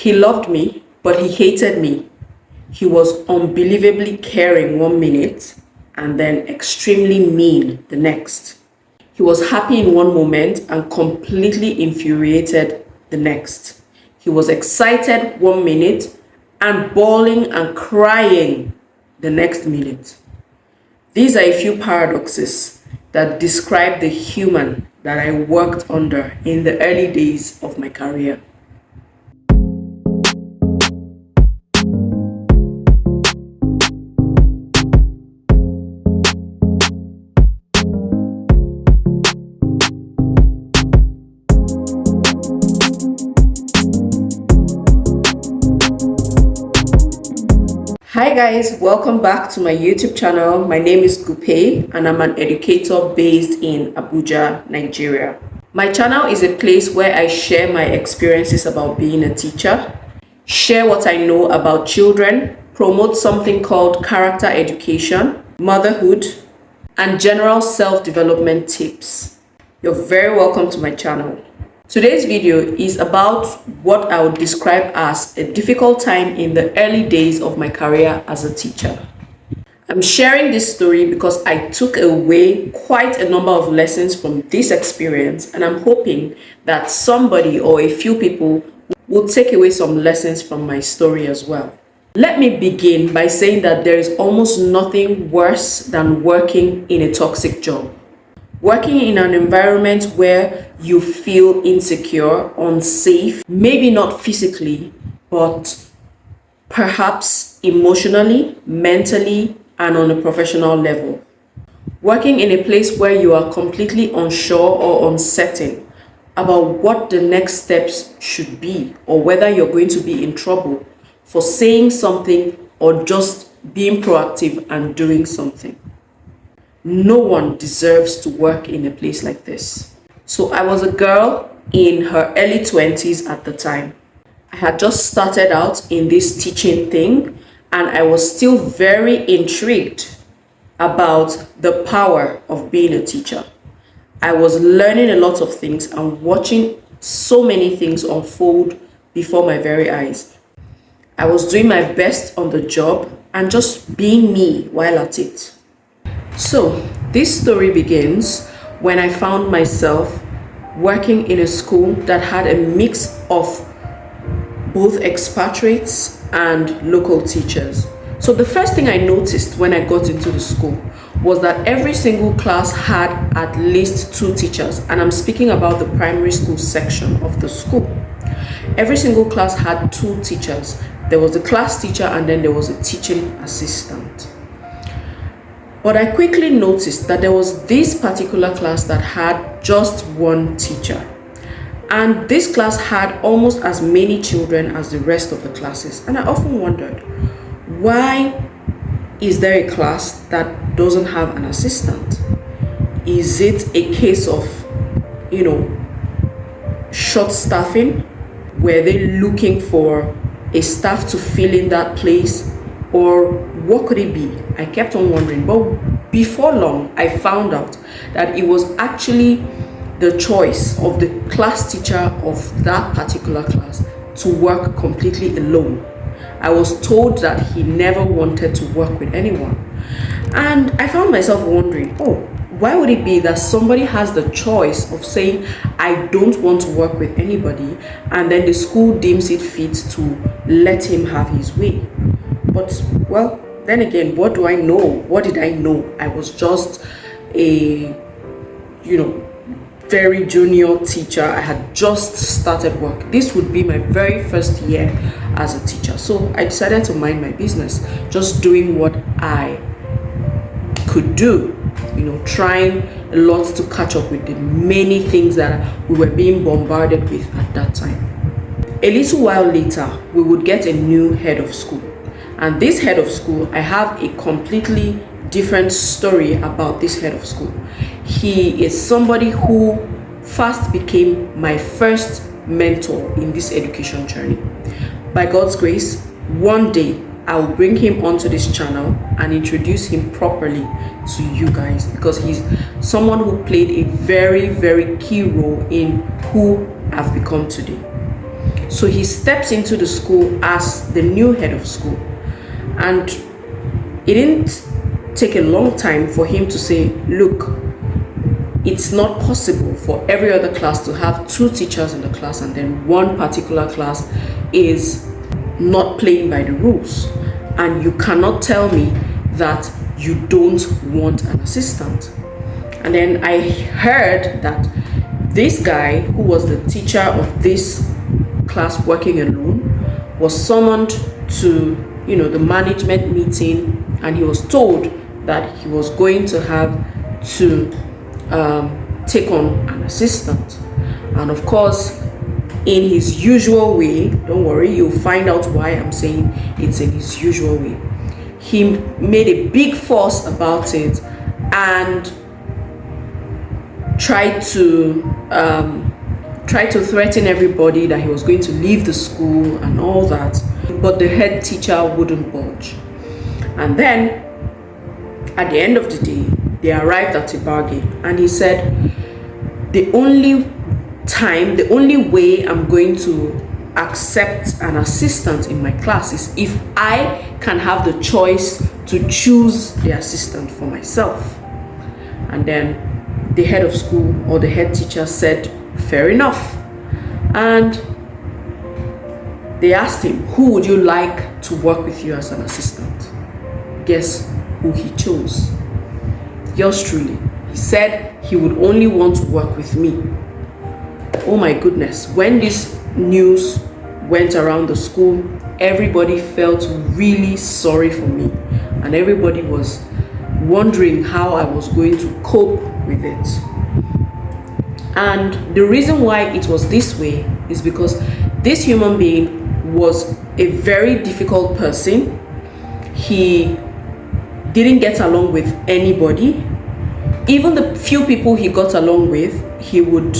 He loved me, but he hated me. He was unbelievably caring 1 minute and then extremely mean the next. He was happy in one moment and completely infuriated the next. He was excited 1 minute and bawling and crying the next minute. These are a few paradoxes that describe the human that I worked under in the early days of my career. Hi guys, welcome back to my YouTube channel. My name is Gupe and I'm an educator based in Abuja, Nigeria. My channel is a place where I share my experiences about being a teacher, share what I know about children, promote something called character education, motherhood, and general self-development tips. You're very welcome to my channel. Today's video is about what I would describe as a difficult time in the early days of my career as a teacher. I'm sharing this story because I took away quite a number of lessons from this experience, and I'm hoping that somebody or a few people will take away some lessons from my story as well. Let me begin by saying that there is almost nothing worse than working in a toxic job. Working in an environment where you feel insecure, unsafe, maybe not physically, but perhaps emotionally, mentally, and on a professional level. Working in a place where you are completely unsure or uncertain about what the next steps should be, or whether you're going to be in trouble for saying something or just being proactive and doing something. No one deserves to work in a place like this. So I was a girl in her early 20s at the time. I had just started out in this teaching thing, and I was still very intrigued about the power of being a teacher. I was learning a lot of things and watching so many things unfold before my very eyes. I was doing my best on the job and just being me while at it. So, this story begins when I found myself working in a school that had a mix of both expatriates and local teachers. So the first thing I noticed when I got into the school was that every single class had at least 2 teachers, and I'm speaking about the primary school section of the school. Every single class had 2 teachers. There was a class teacher and then there was a teaching assistant. But I quickly noticed that there was this particular class that had just 1 teacher. And this class had almost as many children as the rest of the classes. And I often wondered, why is there a class that doesn't have an assistant? Is it a case of, short staffing? Were they looking for a staff to fill in that place? Or what could it be? I kept on wondering, but before long, I found out that it was actually the choice of the class teacher of that particular class to work completely alone. I was told that he never wanted to work with anyone. And I found myself wondering, why would it be that somebody has the choice of saying, I don't want to work with anybody, and then the school deems it fit to let him have his way? But, well, then again, what do I know? What did I know? I was just a, very junior teacher. I had just started work. This would be my very first year as a teacher. So I decided to mind my business, just doing what I could do, trying a lot to catch up with the many things that we were being bombarded with at that time. A little while later, we would get a new head of school. And this head of school, I have a completely different story about this head of school. He is somebody who fast became my first mentor in this education journey. By God's grace, one day I will bring him onto this channel and introduce him properly to you guys, because he's someone who played a very, very key role in who I've become today. So he steps into the school as the new head of school. And it didn't take a long time for him to say, look, it's not possible for every other class to have 2 teachers in the class and then one particular class is not playing by the rules. And you cannot tell me that you don't want an assistant. And then I heard that this guy, who was the teacher of this class working alone, was summoned to, the management meeting, and he was told that he was going to have to take on an assistant. And of course, in his usual way, don't worry, you'll find out why I'm saying it's in his usual way, he made a big fuss about it and tried to threaten everybody that he was going to leave the school and all that. But the head teacher wouldn't budge. And then at the end of the day, they arrived at a bargain, and he said, the only way I'm going to accept an assistant in my class is if I can have the choice to choose the assistant for myself. And then the head of school, or the head teacher, said, fair enough. And they asked him, who would you like to work with you as an assistant? Guess who he chose? Yours truly. He said he would only want to work with me. Oh my goodness. When this news went around the school, everybody felt really sorry for me, and everybody was wondering how I was going to cope with it. And the reason why it was this way is because this human being was a very difficult person. He didn't get along with anybody. Even the few people he got along with, he would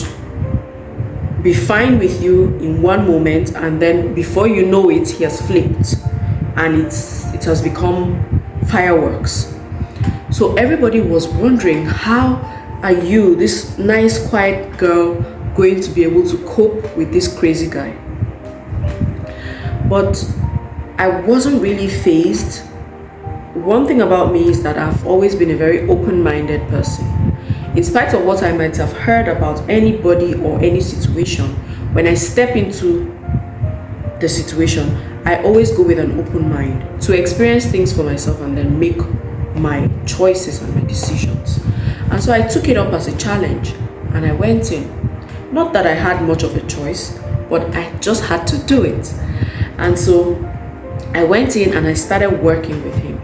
be fine with you in one moment, and then before you know it, he has flipped, and it has become fireworks. So everybody was wondering, how are you, this nice quiet girl, going to be able to cope with this crazy guy? But I wasn't really fazed. One thing about me is that I've always been a very open-minded person. In spite of what I might have heard about anybody or any situation, when I step into the situation, I always go with an open mind to experience things for myself and then make my choices and my decisions. And so I took it up as a challenge and I went in. Not that I had much of a choice, but I just had to do it. And so I went in and I started working with him.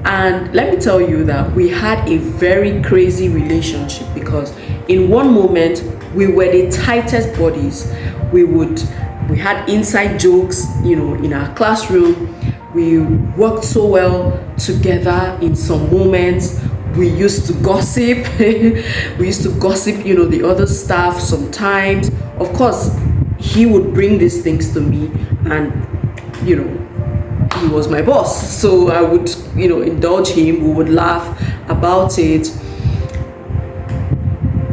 And let me tell you that we had a very crazy relationship, because in one moment we were the tightest buddies. We had inside jokes, in our classroom. We worked so well together. In some moments we used to gossip. We used to gossip, the other staff sometimes. Of course, he would bring these things to me, and he was my boss, so I would indulge him. We would laugh about it,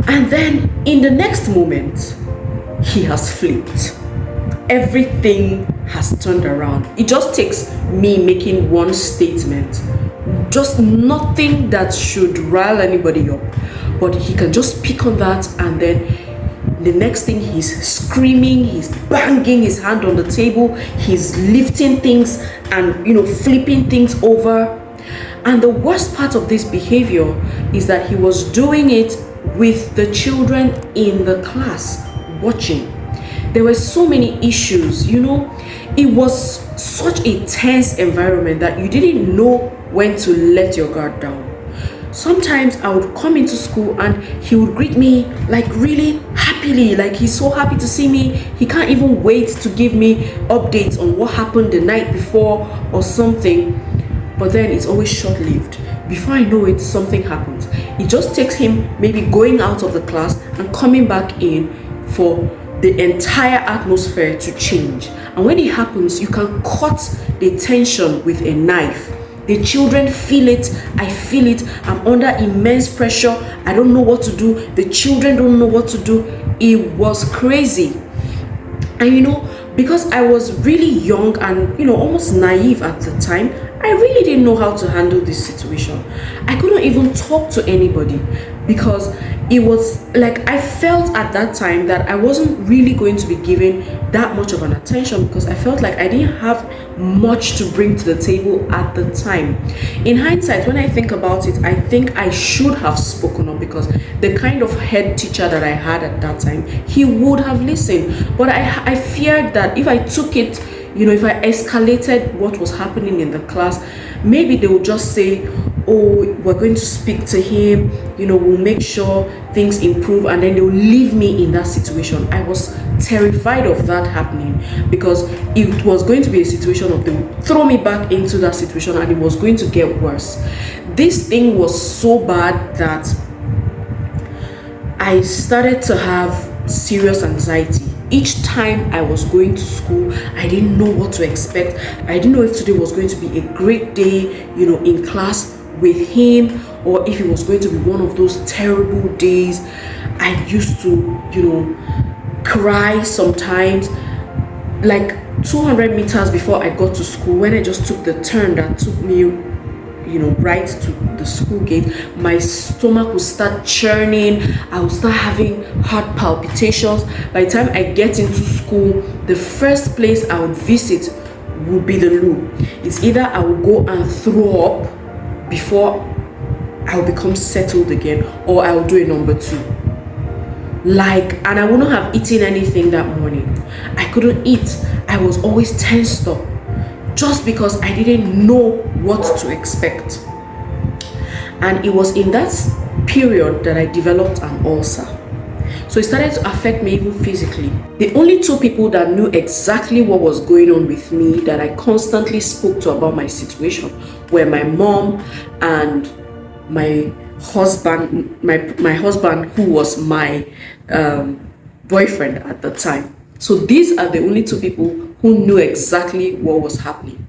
and then in the next moment he has flipped. Everything has turned around. It just takes me making one statement, just nothing that should rile anybody up, but he can just pick on that, and then the next thing he's screaming, he's banging his hand on the table, he's lifting things and flipping things over. And the worst part of this behavior is that he was doing it with the children in the class watching. There were so many issues, it was such a tense environment that you didn't know when to let your guard down. Sometimes I would come into school and he would greet me like really happily, like he's so happy to see me. He can't even wait to give me updates on what happened the night before or something. But then it's always short-lived. Before I know it, something happens. It just takes him maybe going out of the class and coming back in for the entire atmosphere to change. And when it happens, you can cut the tension with a knife. The children feel it, I feel it, I'm under immense pressure, I don't know what to do, the children don't know what to do. It was crazy. And because I was really young and almost naive at the time, I really didn't know how to handle this situation. I couldn't even talk to anybody because it was like I felt at that time that I wasn't really going to be given that much of an attention, because I felt like I didn't have much to bring to the table at the time. In hindsight, when I think about it, I think I should have spoken up, because the kind of head teacher that I had at that time, he would have listened. But I feared that if I took it, if I escalated what was happening in the class, maybe they would just say, oh, we're going to speak to him, we'll make sure things improve, and then they'll leave me in that situation. I was terrified of that happening, because it was going to be a situation of them throw me back into that situation, and it was going to get worse. This thing was so bad that I started to have serious anxiety. Each time I was going to school, I didn't know what to expect. I didn't know if today was going to be a great day, in class with him, or if it was going to be one of those terrible days. I used to, cry sometimes. Like 200 meters before I got to school, when I just took the turn that took me right to the school gate, my stomach would start churning. I would start having heart palpitations. By the time I get into school, the first place I would visit would be the loo. It's either I will go and throw up before I'll become settled again, or I'll do a number 2. And I wouldn't have eaten anything that morning. I couldn't eat. I was always tensed up, just because I didn't know what to expect. And it was in that period that I developed an ulcer. So it started to affect me even physically. The only 2 people that knew exactly what was going on with me, that I constantly spoke to about my situation, were my mom and my husband, my husband, who was my boyfriend at the time. So these are the only 2 people who knew exactly what was happening.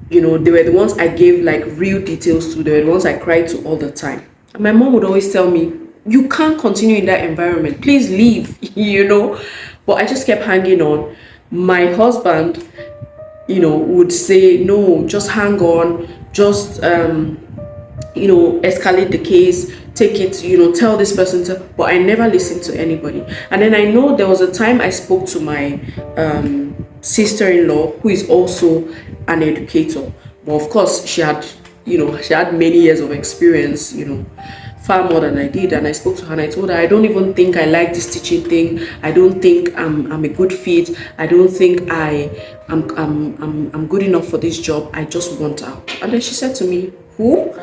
They were the ones I gave real details to. They were the ones I cried to all the time. And my mom would always tell me, you can't continue in that environment, please leave. But I just kept hanging on. My husband would say, no, just hang on, just escalate the case, take it, tell this person to, but I never listened to anybody. And then I know there was a time I spoke to my sister-in-law, who is also an educator, but of course she had many years of experience, far more than I did. And I spoke to her and I told her, I don't even think I like this teaching thing. I don't think I'm a good fit. I don't think I'm good enough for this job. I just want out. And then she said to me, who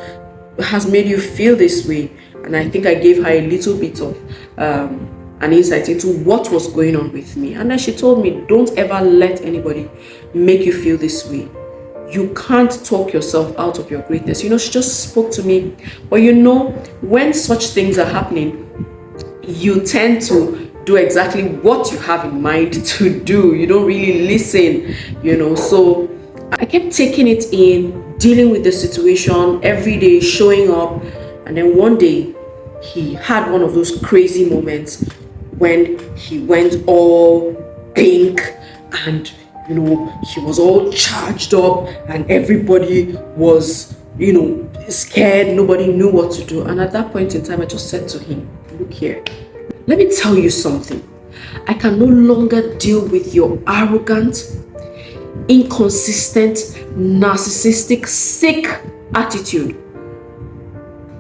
has made you feel this way? And I think I gave her a little bit of an insight into what was going on with me. And then she told me, don't ever let anybody make you feel this way. You can't talk yourself out of your greatness. She just spoke to me. But when such things are happening, you tend to do exactly what you have in mind to do. You don't really listen, So I kept taking it in, dealing with the situation every day, showing up. And then one day, he had one of those crazy moments when he went all pink and he was all charged up, and everybody was scared. Nobody knew what to do. And at that point in time, I just said to him, look here, let me tell you something. I can no longer deal with your arrogant, inconsistent, narcissistic, sick attitude.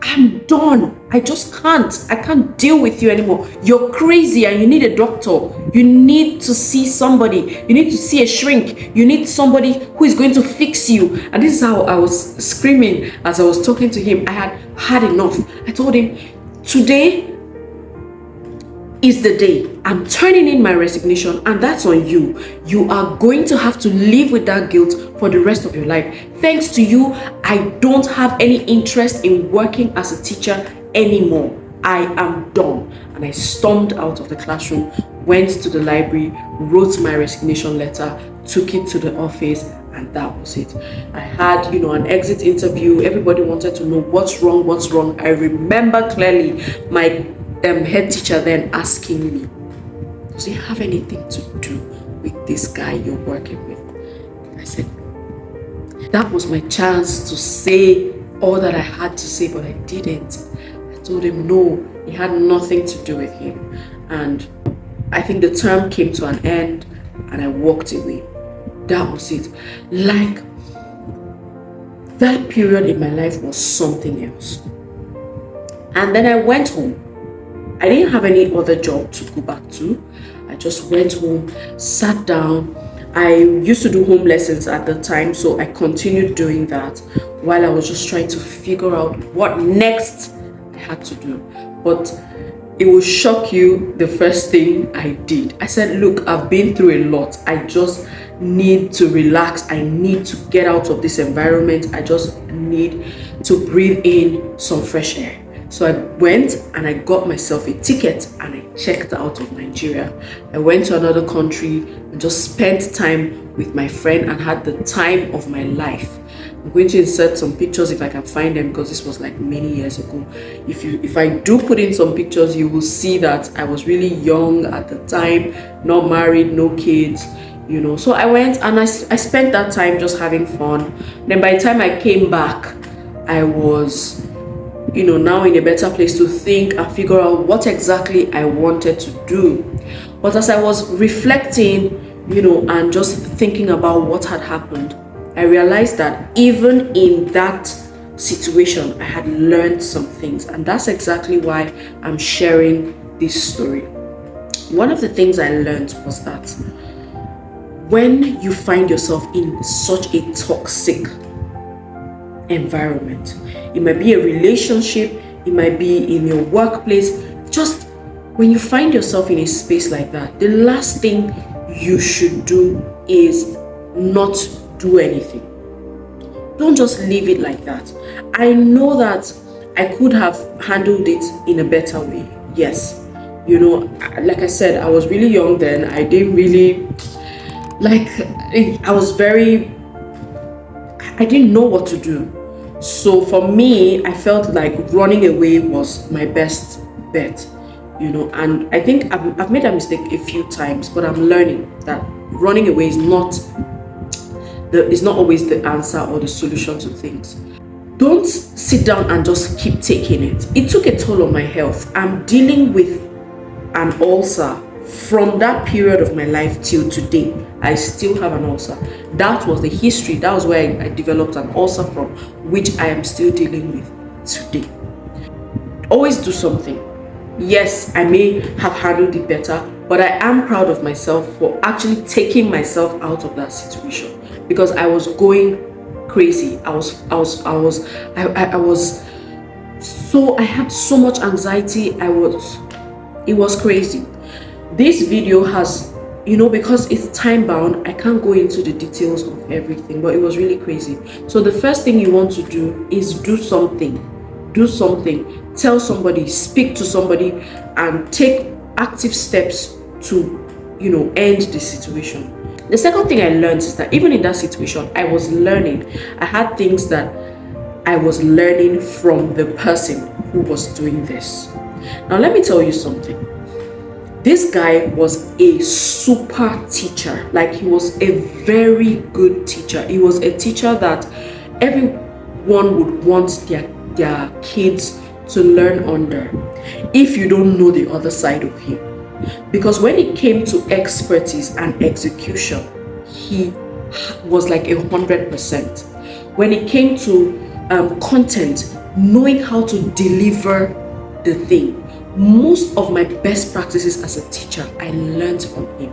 I'm done. I just can't. I can't deal with you anymore. You're crazy and you need a doctor. You need to see somebody. You need to see a shrink. You need somebody who is going to fix you. And this is how I was screaming as I was talking to him. I had had enough. I told him, today is the day. I'm turning in my resignation, and that's on you. You are going to have to live with that guilt for the rest of your life. Thanks to you, I don't have any interest in working as a teacher anymore. I am done. And I stormed out of the classroom, went to the library, wrote my resignation letter, took it to the office, and that was it. I had, an exit interview. Everybody wanted to know what's wrong, what's wrong. I remember clearly my head teacher then asking me, does he have anything to do with this guy you're working with. I said, that was my chance to say all that I had to say, but I didn't. I told him no, it had nothing to do with him. And I think the term came to an end and I walked away. That was it. Like, that period in my life was something else. And then I went home. I didn't have any other job to go back to. I just went home, sat down. I used to do home lessons at the time, so I continued doing that while I was just trying to figure out what next I had to do. But it will shock you, the first thing I did. I said, look, I've been through a lot. I just need to relax. I need to get out of this environment. I just need to breathe in some fresh air. So I went and I got myself a ticket and I checked out of Nigeria. I went to another country and just spent time with my friend and had the time of my life. I'm going to insert some pictures if I can find them, because this was like many years ago. If I do put in some pictures, you will see that I was really young at the time, not married, no kids, you know. So I went and I spent that time just having fun. Then by the time I came back, I was, you know, now in a better place to think and figure out what exactly I wanted to do. But as I was reflecting, you know, and just thinking about what had happened, I realized that even in that situation, I had learned some things, and that's exactly why I'm sharing this story. One of the things I learned was that when you find yourself in such a toxic environment, it might be a relationship, it might be in your workplace, just when you find yourself in a space like that, the last thing you should do is not do anything. Don't just leave it like that. I know that I could have handled it in a better way. Yes, you know, like I said, I was really young then. I didn't really I didn't know what to do. So for me, I felt like running away was my best bet, you know. And I think I've made a mistake a few times, but I'm learning that running away is not always the answer or the solution to things. Don't sit down and just keep taking it. It took a toll on my health. I'm dealing with an ulcer from that period of my life till today. I still have an ulcer. That was the history. That was where I developed an ulcer from, which I am still dealing with today. Always do something. Yes, I may have handled it better, but I am proud of myself for actually taking myself out of that situation, because I was going crazy. I had so much anxiety. It was crazy. This video has, you know, because it's time bound, I can't go into the details of everything, but it was really crazy. So the first thing you want to do is do something. Do something. Tell somebody, speak to somebody, and take active steps to, you know, end the situation. The second thing I learned is that even in that situation, I was learning. I had things that I was learning from the person who was doing this. Now, let me tell you something. This guy was a super teacher. Like, he was a very good teacher. He was a teacher that everyone would want their kids to learn under, if you don't know the other side of him. Because when it came to expertise and execution, he was like 100%. When it came to content, knowing how to deliver the thing, most of my best practices as a teacher, I learned from him.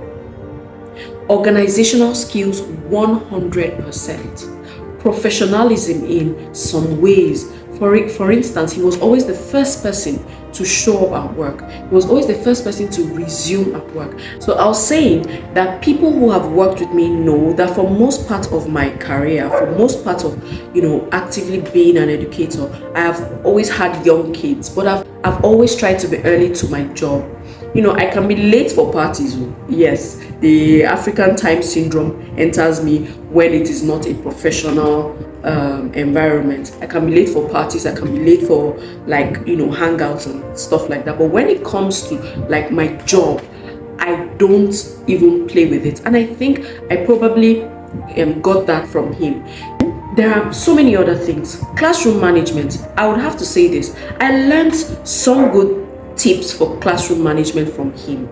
Organizational skills, 100%. Professionalism in some ways. For instance, he was always the first person to show up at work. He was always the first person to resume at work. So I was saying that people who have worked with me know that for most part of my career, for most part of, you know, actively being an educator, I have always had young kids, but I've always tried to be early to my job. You know, I can be late for parties. Yes, the African time syndrome enters me when it is not a professional environment. I can be late for parties, I can be late for, like, you know, hangouts and stuff like that. But when it comes to like my job, I don't even play with it. And I think I probably got that from him. There are so many other things. Classroom management, I would have to say this. I learned some good tips for classroom management from him,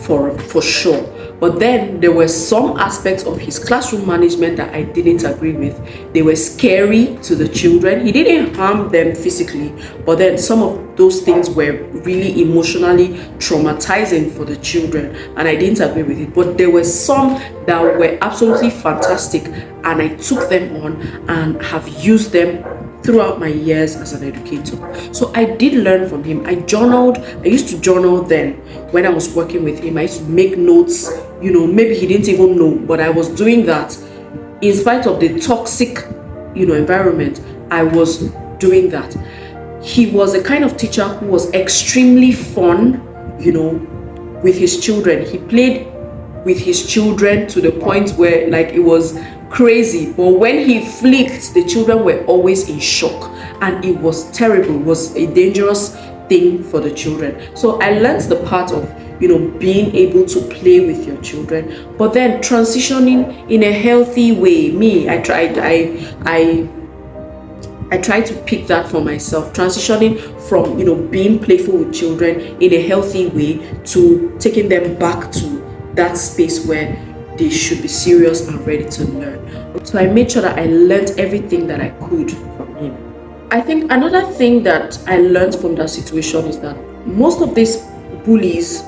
for sure. But then there were some aspects of his classroom management that I didn't agree with. They were scary to the children. He didn't harm them physically, but then some of those things were really emotionally traumatizing for the children, and I didn't agree with it. But there were some that were absolutely fantastic, and I took them on and have used them throughout my years as an educator. So I did learn from him. I journaled. I used to journal then when I was working with him. I used to make notes. Maybe he didn't even know, but I was doing that. In spite of the toxic, environment, I was doing that. He was a kind of teacher who was extremely fun, with his children. He played with his children to the point where it was crazy. But when he flipped, the children were always in shock, and it was terrible. It was a dangerous thing for the children. So I learned the part of being able to play with your children, but then transitioning in a healthy way. I tried to pick that for myself, transitioning from being playful with children in a healthy way to taking them back to that space where they should be serious and ready to learn. So I made sure that I learned everything that I could from him. I think another thing that I learned from that situation is that most of these bullies,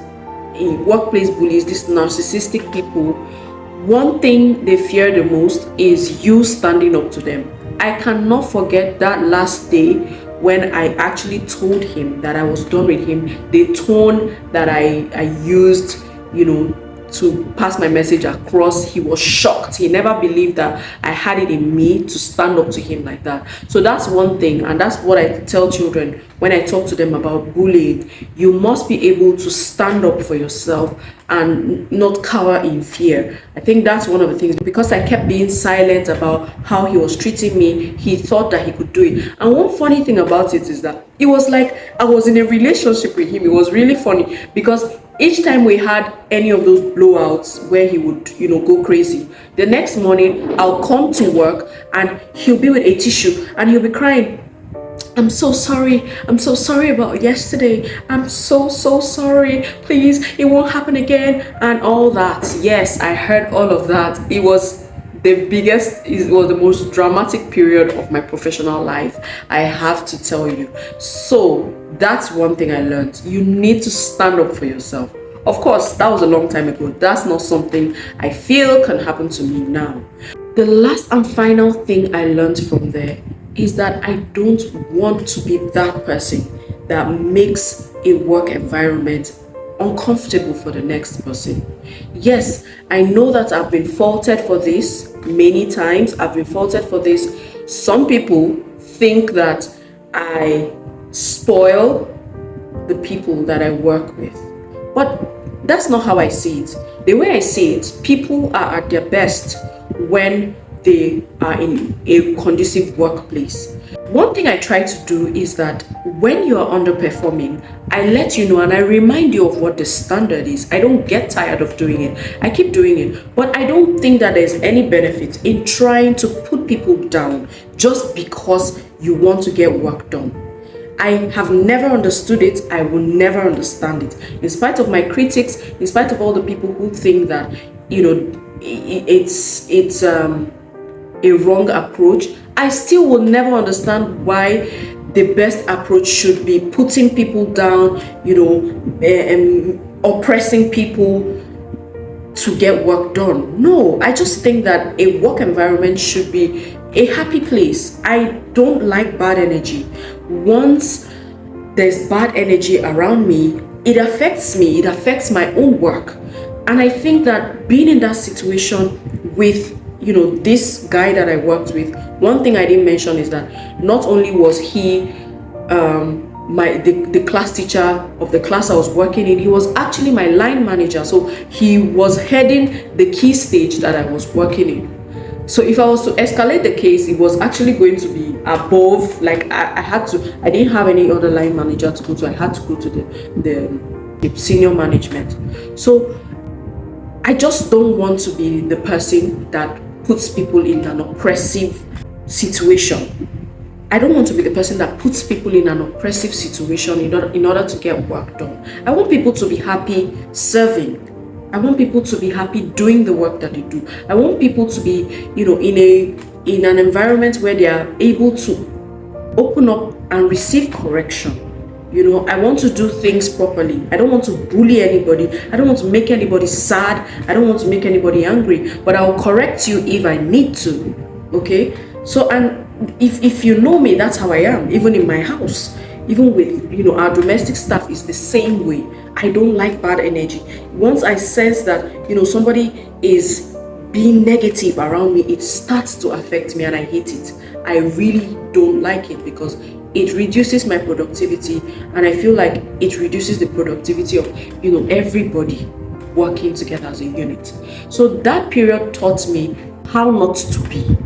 workplace bullies, these narcissistic people, one thing they fear the most is you standing up to them. I cannot forget that last day when I actually told him that I was done with him. The tone that I used, to pass my message across, he was shocked. He never believed that I had it in me to stand up to him like that. So that's one thing, and that's what I tell children when I talk to them about bullying. You must be able to stand up for yourself and not cower in fear. I think that's one of the things. Because I kept being silent about how he was treating me, he thought that he could do it. And one funny thing about it is that it was like I was in a relationship with him. It was really funny because each time we had any of those blowouts where he would, go crazy, the next morning I'll come to work and he'll be with a tissue and he'll be crying. I'm so sorry. I'm so sorry about yesterday. I'm so sorry. Please, it won't happen again. And all that. Yes, I heard all of that. It was the most dramatic period of my professional life, I have to tell you. So that's one thing I learned. You need to stand up for yourself. Of course, that was a long time ago. That's not something I feel can happen to me now. The last and final thing I learned from there is that I don't want to be that person that makes a work environment uncomfortable for the next person. Yes, I know that I've been faulted for this many times. I've been faulted for this. Some people think that I spoil the people that I work with, but that's not how I see it. The way I see it, people are at their best when they are in a conducive workplace. One thing I try to do is that when you are underperforming, I let you know and I remind you of what the standard is. I don't get tired of doing it. I keep doing it. But I don't think that there's any benefit in trying to put people down just because you want to get work done. I have never understood it. I will never understand it. In spite of my critics, in spite of all the people who think that, it's a wrong approach, I still will never understand why the best approach should be putting people down, oppressing people to get work done. No, I just think that a work environment should be a happy place. I don't like bad energy. Once there's bad energy around me, it affects me. It affects my own work. And I think that being in that situation with this guy that I worked with, one thing I didn't mention is that not only was he the class teacher of the class I was working in, he was actually my line manager. So he was heading the key stage that I was working in. So if I was to escalate the case, it was actually going to be above, I didn't have any other line manager to go to. I had to go to the senior management. So I just don't want to be the person that puts people in an oppressive situation. I don't want to be the person that puts people in an oppressive situation in order to get work done. I want people to be happy serving. I want people to be happy doing the work that they do. I want people to be, in an environment where they are able to open up and receive correction. I want to do things properly. I don't want to bully anybody. I don't want to make anybody sad. I don't want to make anybody angry. But I'll correct you if I need to. Okay? So, and if you know me, that's how I am. Even in my house, even with our domestic staff is the same way. I don't like bad energy. Once I sense that somebody is being negative around me, it starts to affect me and I hate it. I really don't like it because it reduces my productivity, and I feel like it reduces the productivity of everybody working together as a unit. So that period taught me how not to be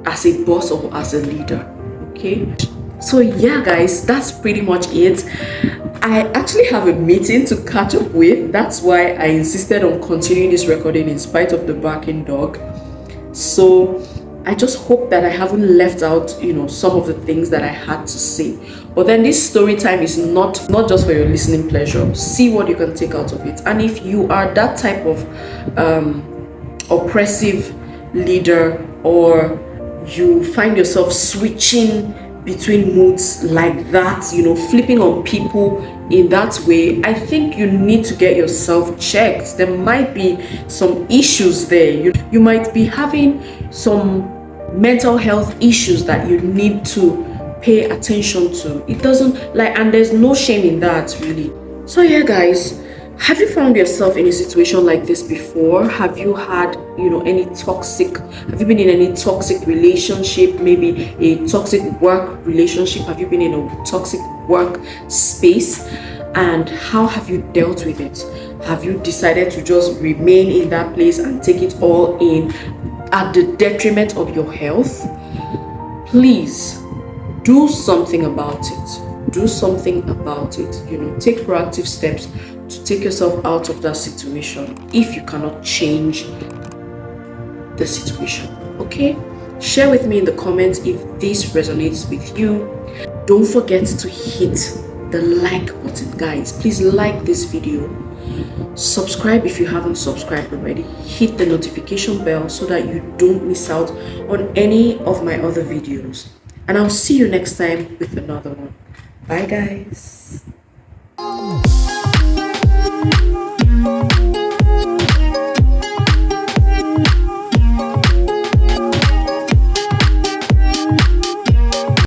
as a boss or as a leader. Okay, so yeah guys, that's pretty much it. I actually have a meeting to catch up with. That's why I insisted on continuing this recording in spite of the barking dog. So I just hope that I haven't left out some of the things that I had to say. But then this story time is not just for your listening pleasure. See what you can take out of it. And if you are that type of oppressive leader, or you find yourself switching between moods like that, flipping on people in that way, I think you need to get yourself checked. There might be some issues there. You might be having some mental health issues that you need to pay attention to. It doesn't and there's no shame in that, really. So yeah guys, have you found yourself in a situation like this before? Have you had have you been in any toxic relationship, maybe a toxic work relationship? Have you been in a toxic work space, and how have you dealt with it? Have you decided to just remain in that place and take it all in at the detriment of your health? Please do something about it. Do something about it. Take proactive steps to take yourself out of that situation if you cannot change the situation. Okay, share with me in the comments if this resonates with you. Don't forget to hit the like button, guys. Please like this video, subscribe if you haven't subscribed already, hit the notification bell so that you don't miss out on any of my other videos, and I'll see you next time with another one. Bye guys.